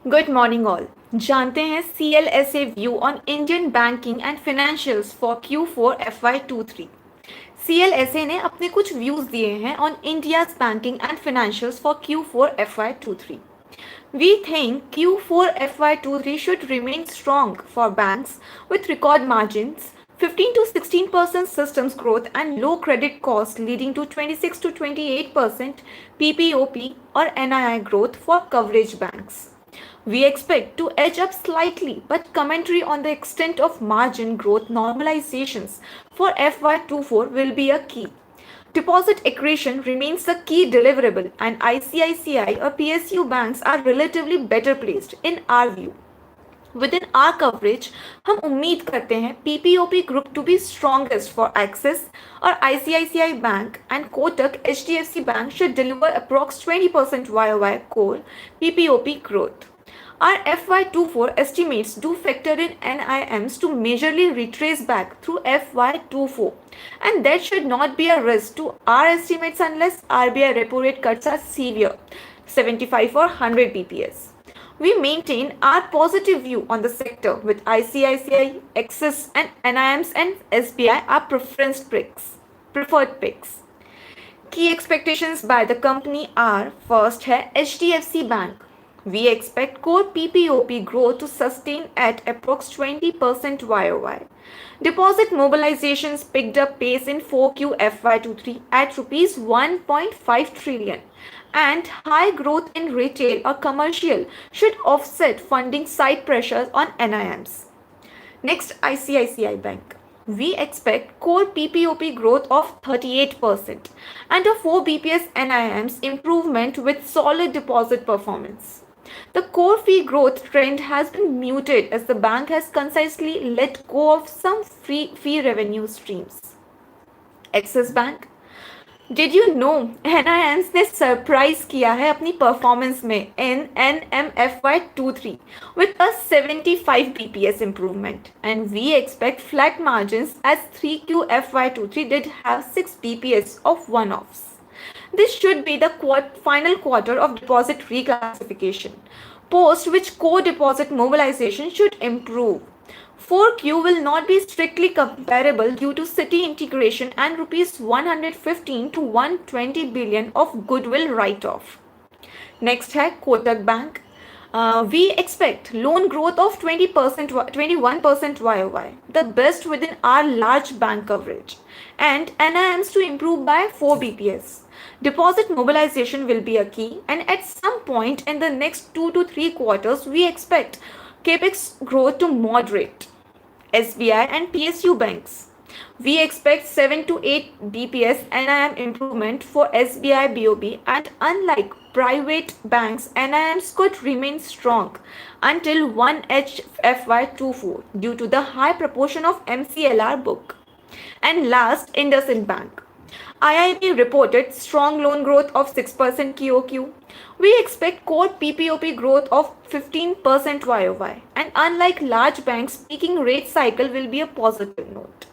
Good morning all. जानते हैं CLSA view on Indian banking and financials for Q4FY23. CLSA ने अपने कुछ views दिए हैं on India's banking and financials for Q4FY23. We think Q4FY23 should remain strong for banks with record margins, 15 to 16% systems growth and low credit cost leading to 26 to 28% PPOP or NII growth for coverage banks. We expect to edge up slightly, but commentary on the extent of margin growth normalizations for FY24 will be a key. Deposit accretion remains the key deliverable, and ICICI or PSU banks are relatively better placed in our view. Within our coverage, हम उम्मीद करते हैं PPOP group to be strongest for Axis or ICICI Bank and Kotak HDFC Bank should deliver approx 20% YOY core PPOP growth. Our FY24 estimates do factor in NIMs to majorly retrace back through FY24, and that should not be a risk to our estimates unless RBI repo rate cuts are severe, 75 or 100 BPS. We maintain our positive view on the sector with ICICI, Axis and NIMs and SBI are preferred picks. Key expectations by the company are, first है HDFC Bank. We expect core PPOP growth to sustain at approx 20% YOY. Deposit mobilizations picked up pace in 4Q FY23 at rupees 1.5 trillion, and high growth in retail or commercial should offset funding side pressures on NIMs. Next, ICICI Bank. We expect core PPOP growth of 38% and a 4 BPS NIMs improvement with solid deposit performance. The core fee growth trend has been muted as the bank has concisely let go of some fee revenue streams. Axis Bank. Did you know NIMs ने surprise किया है अपनी performance में in NMFY23 with a 75 BPS improvement, and we expect flat margins as 3Q FY23 did have 6 BPS of one-offs. This should be the final quarter of deposit reclassification, post which core deposit mobilization should improve. 4Q will not be strictly comparable due to Citi integration and rupees 115 to 120 billion of goodwill write-off. Next है Kotak Bank. We expect loan growth of 21% YOY, the best within our large bank coverage, and NIMs to improve by 4 BPS. Deposit mobilization will be a key, and at some point in the next 2 to 3 quarters, we expect capex growth to moderate. SBI and PSU Banks. We expect 7 to 8 BPS NIM improvement for SBI BOB, and unlike private banks, NIMs could remain strong until 1H FY24 due to the high proportion of MCLR book. And last, IndusInd Bank. IIB reported strong loan growth of 6% QOQ. We expect core PPOP growth of 15% YOY, and unlike large banks, peaking rate cycle will be a positive note.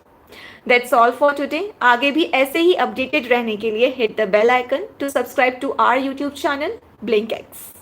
That's all for today. आगे भी ऐसे ही updated रहने के लिए hit the bell icon to subscribe to our YouTube channel BlinkX.